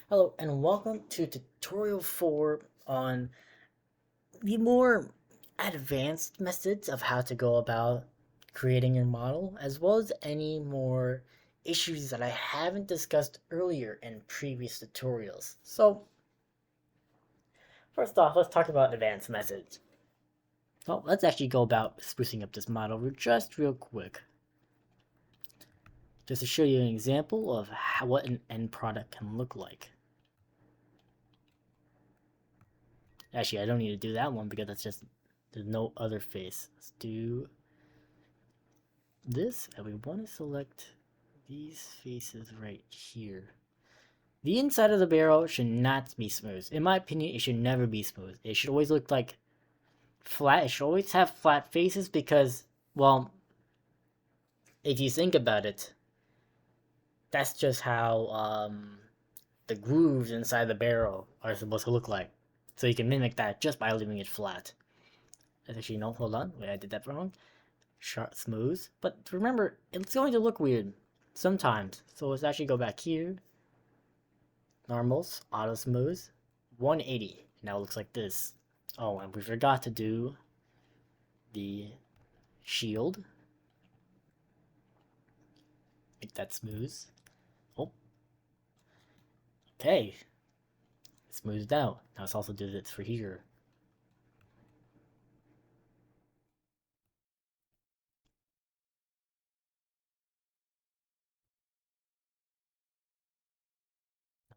Hello and welcome to tutorial 4 on the more advanced methods of how to go about creating your model, as well as any more issues that I haven't discussed earlier in previous tutorials. So first off, let's talk about advanced methods. Well, let's actually go about sprucing up this model just real quick, just to show you an example of what an end product can look like. Actually, I don't need to do that one because there's no other face. Let's do this, and we want to select these faces right here. The inside of the barrel should not be smooth. In my opinion, it should never be smooth. It should always look like flat. It should always have flat faces because, well, if you think about it, that's just how the grooves inside the barrel are supposed to look like. So you can mimic that just by leaving it flat. Actually, no, hold on. Wait, I did that wrong. Sharp, smooth. But remember, it's going to look weird sometimes. So let's actually go back here. Normals, auto smooth, 180. Now it looks like this. Oh, and we forgot to do the shield. Make that smooth. Oh. Okay. Smoothed out. Now let's also do this for here.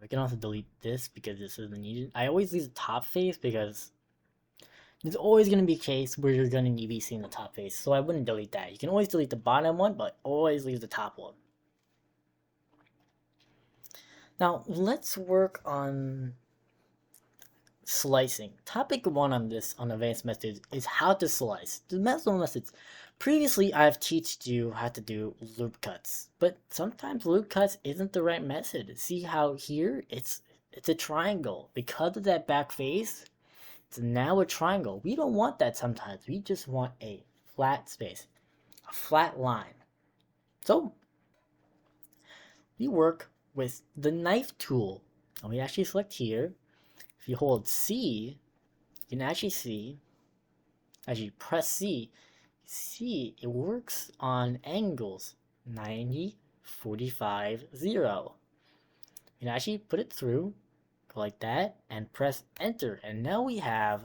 We can also delete this because this isn't needed. I always leave the top face because there's always going to be a case where you're going to be seeing the top face. So I wouldn't delete that. You can always delete the bottom one, but always leave the top one. Now let's work on slicing. Topic 1 on advanced methods is how to slice. The methods. Previously, I've taught you how to do loop cuts, but sometimes loop cuts isn't the right method. See how here it's a triangle because of that back face. It's now a triangle. We don't want that sometimes. We just want a flat space, a flat line. So we work with the knife tool, and we actually select here. If you hold C, you can actually see, as you press C, see it works on angles 90, 45, 0. You can actually put it through, go like that, and press enter. And now we have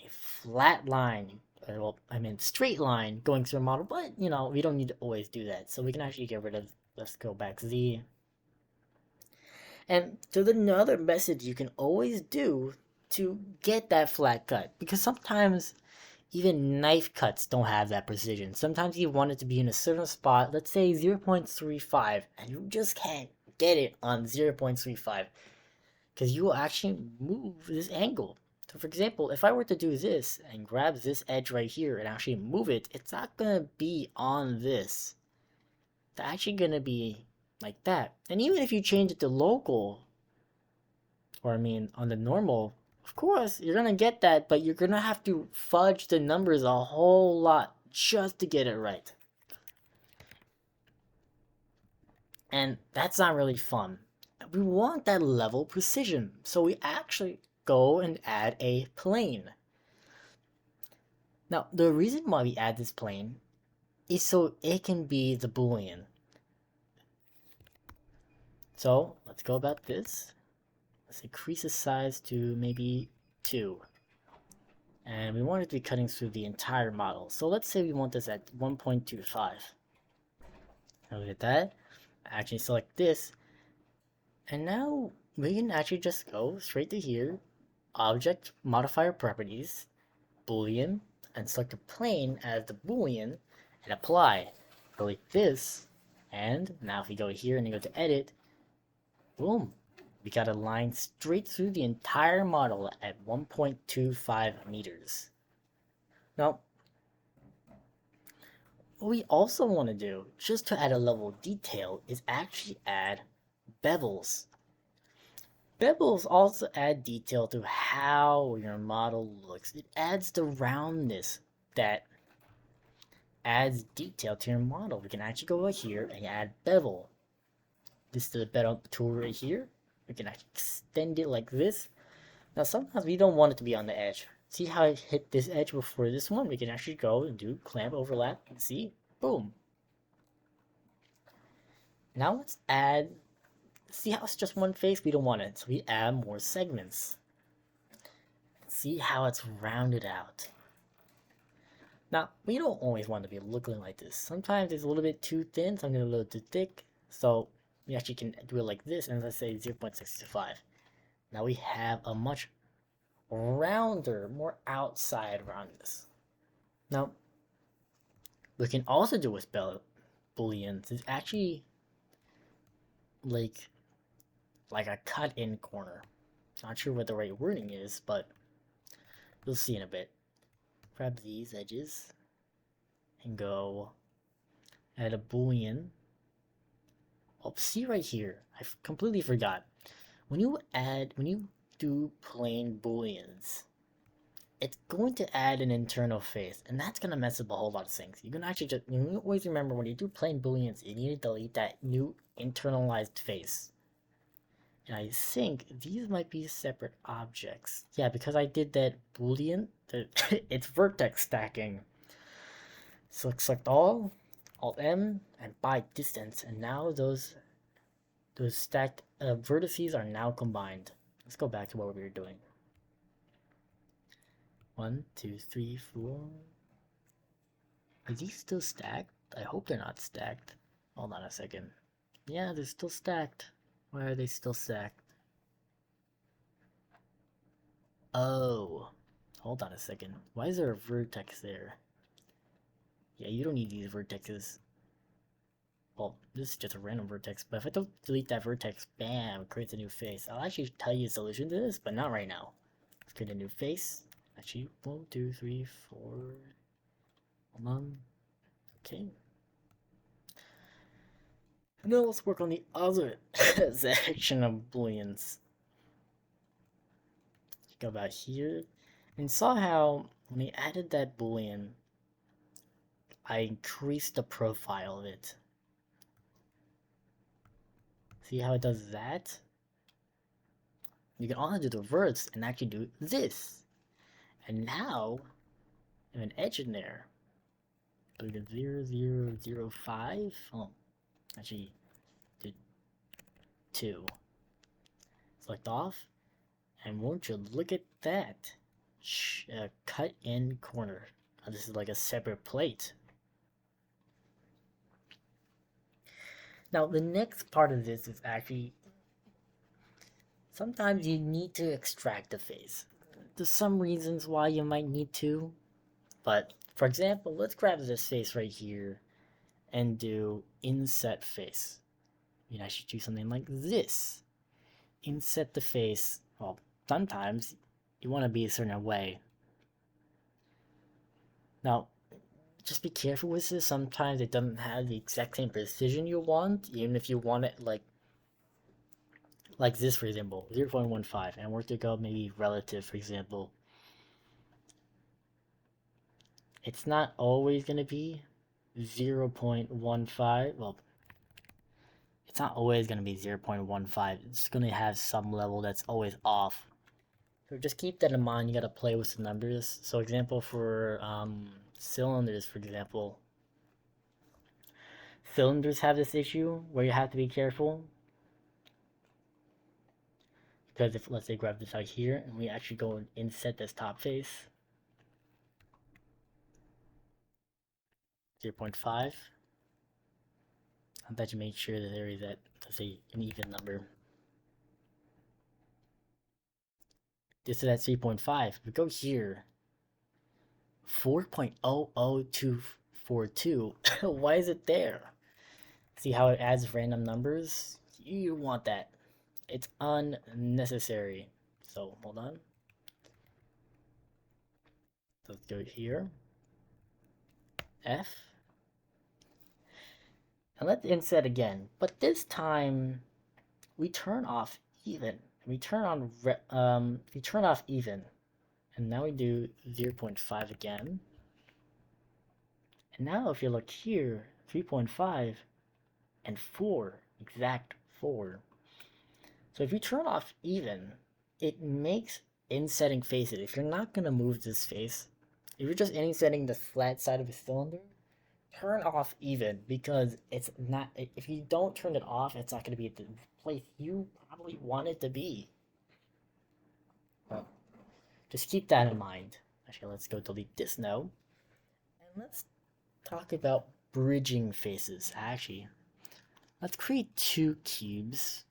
a flat line, well, I mean straight line going through a model, but you know, we don't need to always do that. So we can actually get rid of, let's go back Z. And there's another method you can always do to get that flat cut, because sometimes even knife cuts don't have that precision. Sometimes you want it to be in a certain spot, let's say 0.35, and you just can't get it on 0.35 because you will actually move this angle. So for example, if I were to do this and grab this edge right here and actually move it, it's not going to be on this. It's actually going to be like that. And even if you change it to local, or I mean on the normal, of course you're gonna get that, but you're gonna have to fudge the numbers a whole lot just to get it right. And that's not really fun. We want that level precision, so we actually go and add a plane. Now the reason why we add this plane is so it can be the boolean. So let's go about this. Let's increase the size to maybe 2. And we want it to be cutting through the entire model. So let's say we want this at 1.25. Look at that. Actually select this. And now we can actually just go straight to here. Object modifier properties, boolean, and select the plane as the boolean and apply. Go like this. And now if we go here and you go to edit, boom. We got a line straight through the entire model at 1.25 meters. Now, what we also want to do, just to add a level of detail, is actually add bevels. Bevels also add detail to how your model looks. It adds the roundness that adds detail to your model. We can actually go over here and add bevel. This is the bevel tool right here. We can actually extend it like this. Now sometimes we don't want it to be on the edge. See how I hit this edge before this one? We can actually go and do clamp overlap and see, boom. Now let's add, see how it's just one face? We don't want it, so we add more segments. See how it's rounded out. Now, we don't always want to be looking like this. Sometimes it's a little bit too thin, sometimes a little too thick. So we actually can do it like this, and let's say 0.65. Now we have a much rounder, more outside roundness. Now, we can also do with booleans is actually like a cut-in corner. Not sure what the right wording is, but we'll see in a bit. Grab these edges and go add a boolean. Oh, see right here, I completely forgot. When you do plain booleans, it's going to add an internal face, and that's gonna mess up a whole lot of things. You can actually you always remember when you do plain booleans, you need to delete that new internalized face. And I think these might be separate objects. Yeah, because I did that boolean, it's vertex stacking. Select all, Alt M, and by distance, and now those stacked vertices are now combined. Let's go back to what we were doing. 1, 2, 3, 4. Are these still stacked? I hope they're not stacked. Hold on a second. Yeah, they're still stacked. Why are they still stacked? Oh, hold on a second. Why is there a vertex there? Yeah, you don't need these vertexes. Well, this is just a random vertex, but if I don't delete that vertex, bam, it creates a new face. I'll actually tell you a solution to this, but not right now. Let's create a new face. Actually, 1, 2, 3, 4. Hold on. Okay. Now let's work on the other section of booleans. Go back here and saw how when we added that boolean, I increased the profile of it. See how it does that? You can also do the verts and actually do this. And now, I have an edge in there. So we get 0, 0, 0, 5. Oh, actually, did 2. Select off. And won't you look at that? Cut in corner. Now, this is like a separate plate. Now, the next part of this is actually sometimes you need to extract the face. There's some reasons why you might need to, but for example, let's grab this face right here and do inset face. You can actually do something like this. Inset the face. Well, sometimes you want to be a certain way. Now, just be careful with this. Sometimes it doesn't have the exact same precision you want, even if you want it like this, for example, 0.15, and we're to go maybe relative, for example. It's not always going to be 0.15. Well, it's not always going to be 0.15. It's going to have some level that's always off. So just keep that in mind. You got to play with the numbers. So example for cylinders, for example. Cylinders have this issue where you have to be careful. Because if, let's say, grab this out here, and we actually go and inset this top face. 0.5. I bet you make sure that there is that, let's say, an even number. This is at 3.5. We go here. 4.00242. Why is it there? See how it adds random numbers? You want that. It's unnecessary. So hold on. Let's go here. F. And let's inset again. But this time we turn off even. We turn on we turn off even. And now we do 0.5 again. And now if you look here, 3.5 and 4, exact 4. So if you turn off even, it makes insetting faces. If you're not gonna move this face, if you're just insetting the flat side of a cylinder, turn off even because it's not. If you don't turn it off, it's not gonna be at the place you probably want it to be. But just keep that in mind. Actually, let's go delete this now, and let's talk about bridging faces. Actually, let's create two cubes.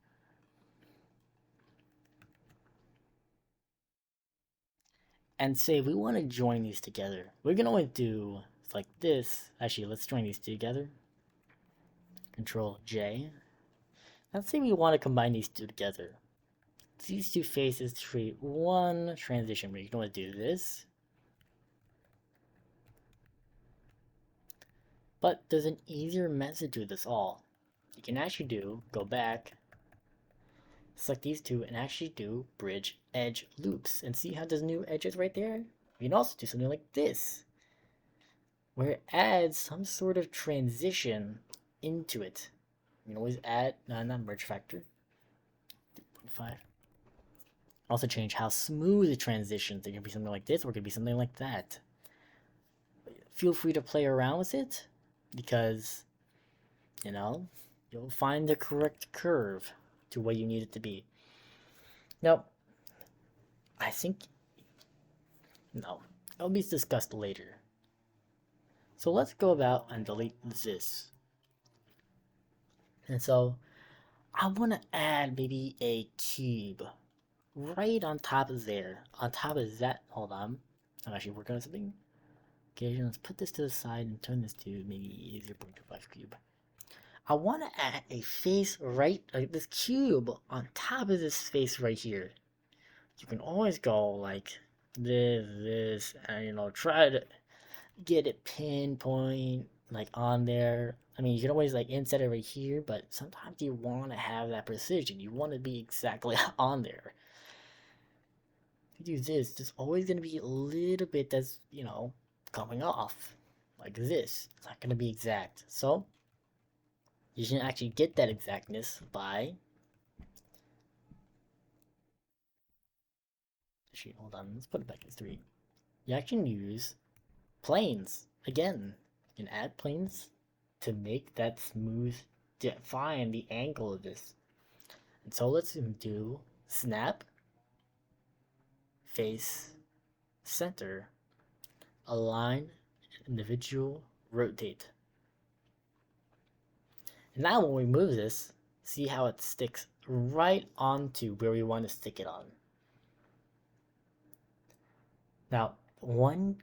And say we want to join these together. We're gonna only do like this. Actually, let's join these together. Control J. Let's say we want to combine these two together. These two faces create one transition. We're gonna do this. But there's an easier method to this all. You can actually go back, select these two, and actually do bridge edge loops. And see how there's new edges right there? You can also do something like this, where it adds some sort of transition into it. You can always add, not merge factor, 3.5. Also change how smooth the transitions. It can be something like this, or it could be something like that. Feel free to play around with it, because, you'll find the correct curve to what you need it to be. Now, I think, no, it'll be discussed later. So let's go about and delete this. And so, I want to add maybe a cube right on top of there. On top of that, hold on. I'm actually working on something. Okay, let's put this to the side and turn this to maybe 0.25 cube. I want to add a face right, like this cube on top of this face right here. You can always go like this, and try to get it pinpoint like on there. I mean, you can always like inset it right here, but sometimes you want to have that precision. You want to be exactly on there. If you do this, there's always going to be a little bit that's, coming off. Like this. It's not going to be exact. So, you can actually get that exactness by... Actually, hold on. Let's put it back at 3. You actually use planes. Again, you can add planes to make that smooth, define the angle of this. And so let's do snap, face, center, align, individual, rotate. And now when we move this, see how it sticks right onto where we want to stick it on. Now, one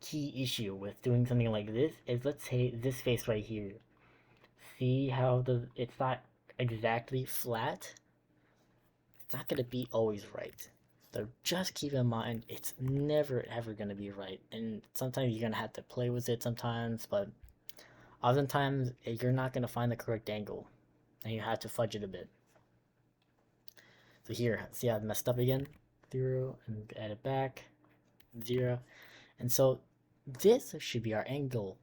key issue with doing something like this is, let's say this face right here. See how it's not exactly flat? It's not going to be always right. So just keep in mind, it's never ever going to be right. And sometimes you're going to have to play with it sometimes, but oftentimes you're not going to find the correct angle. And you have to fudge it a bit. So here, see how I messed up again? 0, and add it back. 0. And so this should be our angle.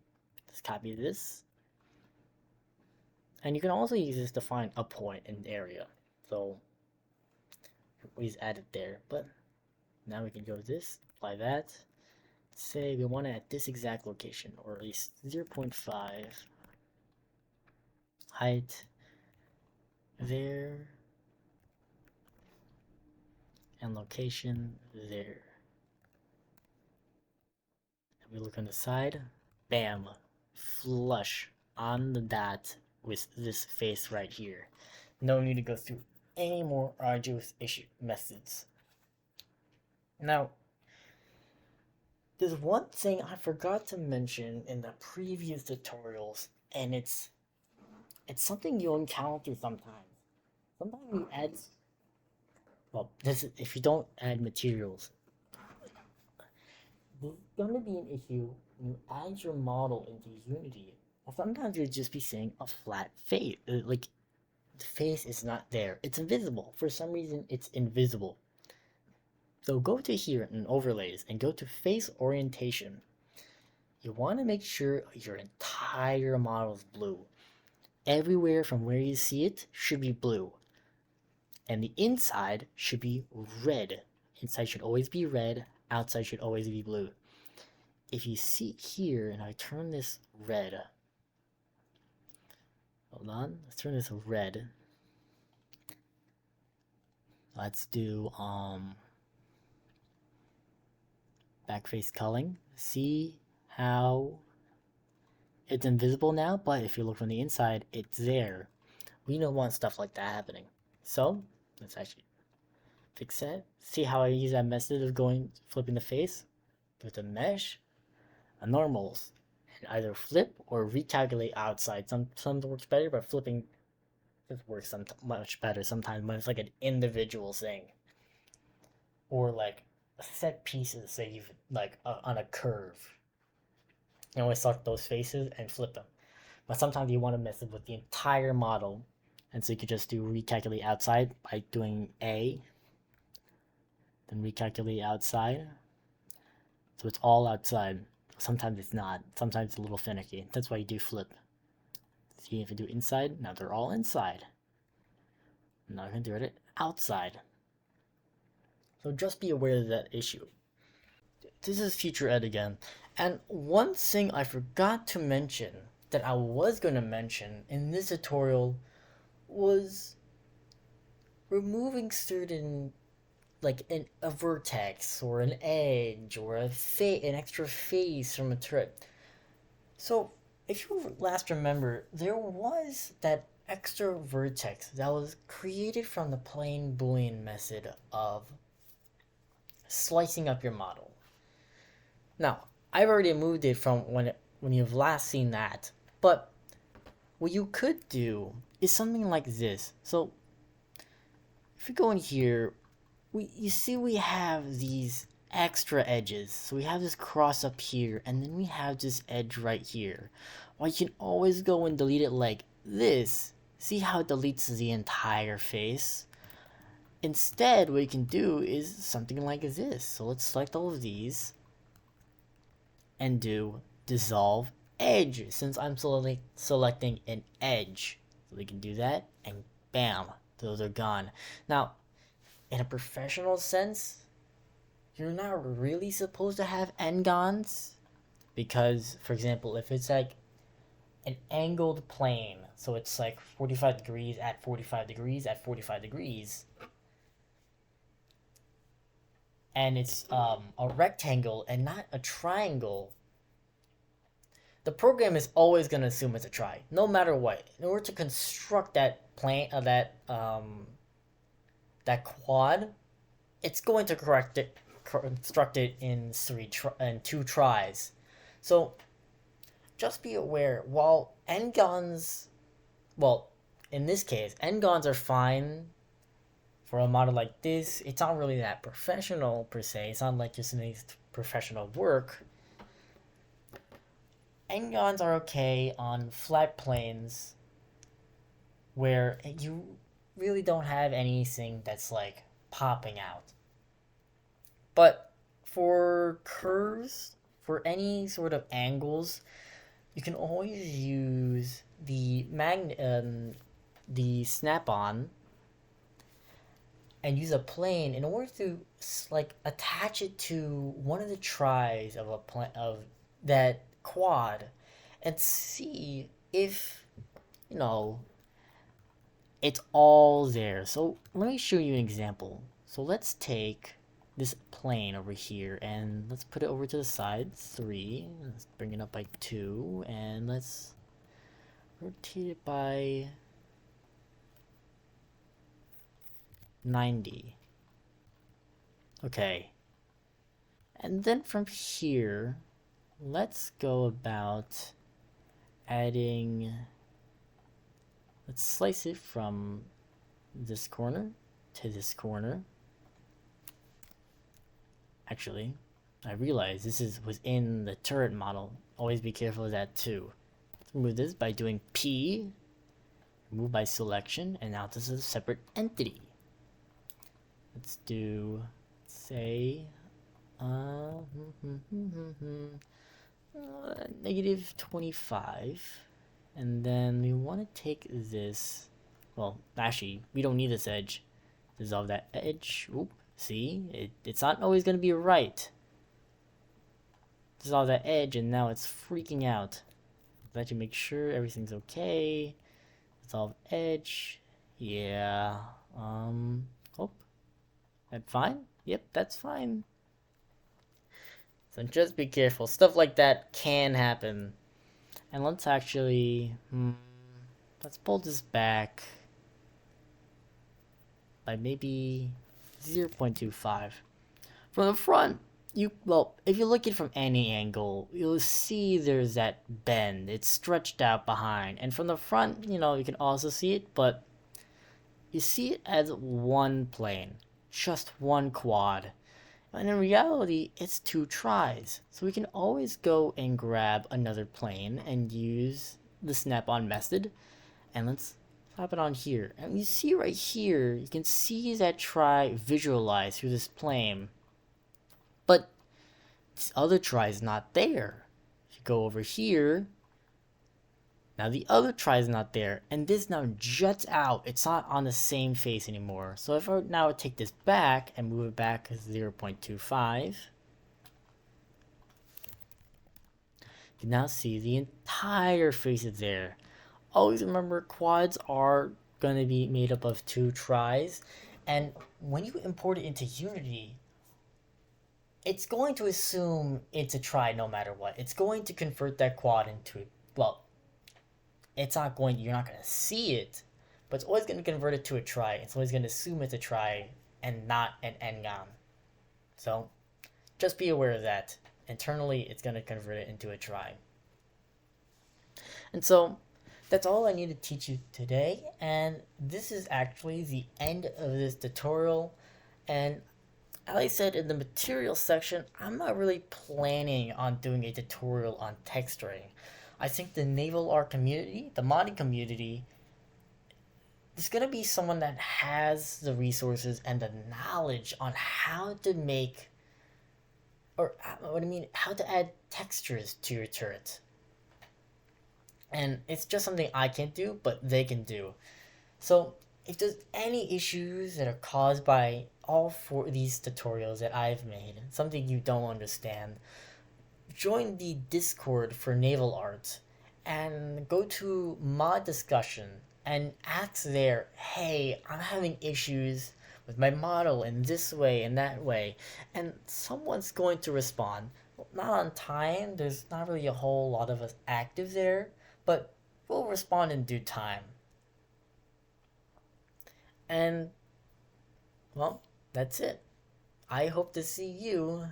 Let's copy this. And you can also use this to find a point in the area. So we just add it there. But now we can go to this, apply that. Say we want it at this exact location, or at least 0.5 height there, and location there. And we look on the side, bam, flush on the dot with this face right here. No need to go through any more arduous methods. Now, there's one thing I forgot to mention in the previous tutorials, and it's something you'll encounter sometimes. Sometimes you add, if you don't add materials, there's gonna be an issue when you add your model into Unity. Sometimes you'll just be seeing a flat face, like the face is not there. It's invisible. For some reason, it's invisible. So go to here in overlays and go to face orientation. You want to make sure your entire model is blue. Everywhere from where you see it should be blue. And the inside should be red. Inside should always be red, outside should always be blue. If you see here, and I turn this red, hold on, let's turn this red. Let's do back face culling. See how it's invisible now, but if you look from the inside, it's there. We don't want stuff like that happening. So let's actually fix that. See how I use that method of flipping the face with a mesh, a normals, and either flip or recalculate outside. Some works better, but flipping works much better sometimes when it's like an individual thing, or like set pieces. Say you've like on a curve. You always select those faces and flip them. But sometimes you want to mess with the entire model, and so you could just do recalculate outside by doing A, then recalculate outside. So it's all outside. Sometimes it's not. Sometimes it's a little finicky. That's why you do flip. See, if you do inside, now they're all inside. Now I'm going to do it outside. So just be aware of that issue. This is Future Ed again. And one thing I forgot to mention that I was going to mention in this tutorial was removing certain, like a vertex or an edge or an extra face from a turret. So if you last remember, there was that extra vertex that was created from the plain Boolean method of slicing up your model. Now, I've already removed it from when you've last seen that, but what you could do is something like this. So if you go in here, you see we have these extra edges. So we have this cross up here, and then we have this edge right here. Well, you can always go and delete it like this. See how it deletes the entire face? Instead, what you can do is something like this. So let's select all of these and do dissolve edge, since I'm selecting an edge. So we can do that, and bam, those are gone. Now, in a professional sense, you're not really supposed to have n-gons, because, for example, if it's like an angled plane, so it's like 45 degrees at 45 degrees at 45 degrees, and it's a rectangle and not a triangle, the program is always going to assume it's a tri, no matter what. In order to construct that plane, that quad, it's going to construct it in two tries. So just be aware, while n-gons, well, in this case, n-gons are fine for a model like this. It's not really that professional per se. It's not like just any professional work. N-gons are okay on flat planes where you really don't have anything that's like popping out. But for curves, for any sort of angles, you can always use the snap-on and use a plane in order to like attach it to one of the tries of of that quad, and see if it's all there. So let me show you an example. So let's take this plane over here and let's put it over to the side 3. Let's bring it up by 2, and let's rotate it by 90. Okay. And then from here, let's go about adding, let's slice it from this corner to this corner. Actually, I realize this was in the turret model. Always be careful of that too. Let's remove this by doing P, remove by selection, and now this is a separate entity. Let's do, say, negative 25, and then we want to take this, well, actually, we don't need this edge. Dissolve that edge. Oop, see? It's not always going to be right. Dissolve that edge, and now it's freaking out. Let you make sure everything's okay. Dissolve edge. Yeah. Oh. That fine? Yep, that's fine. So just be careful. Stuff like that can happen. And let's actually... let's pull this back by maybe 0.25. From the front, if you look at it from any angle, you'll see there's that bend. It's stretched out behind. And from the front, you can also see it, but you see it as one plane. Just one quad. And in reality, it's 2 tries. So we can always go and grab another plane and use the snap-on method. And let's slap it on here. And you see right here, you can see that try visualized through this plane. But this other try is not there. If you go over here, now the other try is not there. And this now juts out. It's not on the same face anymore. So if I now take this back and move it back to 0.25, you can now see the entire face is there. Always remember, quads are going to be made up of 2 tries. And when you import it into Unity, it's going to assume it's a try no matter what. It's going to convert that quad into, well, you're not going to see it, but it's always going to convert it to a try. It's always going to assume it's a try and not an n-gon. So just be aware of that. Internally, it's going to convert it into a try. And so that's all I need to teach you today. And this is actually the end of this tutorial. And as I said in the material section, I'm not really planning on doing a tutorial on texturing. I think the NavalArt community, the modding community, is going to be someone that has the resources and the knowledge on how to make, how to add textures to your turret. And it's just something I can't do, but they can do. So if there's any issues that are caused by all 4 of these tutorials that I've made, something you don't understand, join the Discord for NavalArt and go to mod discussion and ask there, hey, I'm having issues with my model in this way and that way, and someone's going to respond. Not on time, there's not really a whole lot of us active there, but we'll respond in due time. And, well, that's it. I hope to see you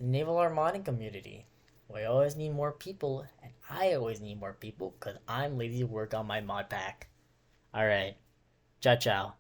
in the NavalArt modding community. We always need more people, and I always need more people because I'm lazy to work on my mod pack. Alright, ciao ciao.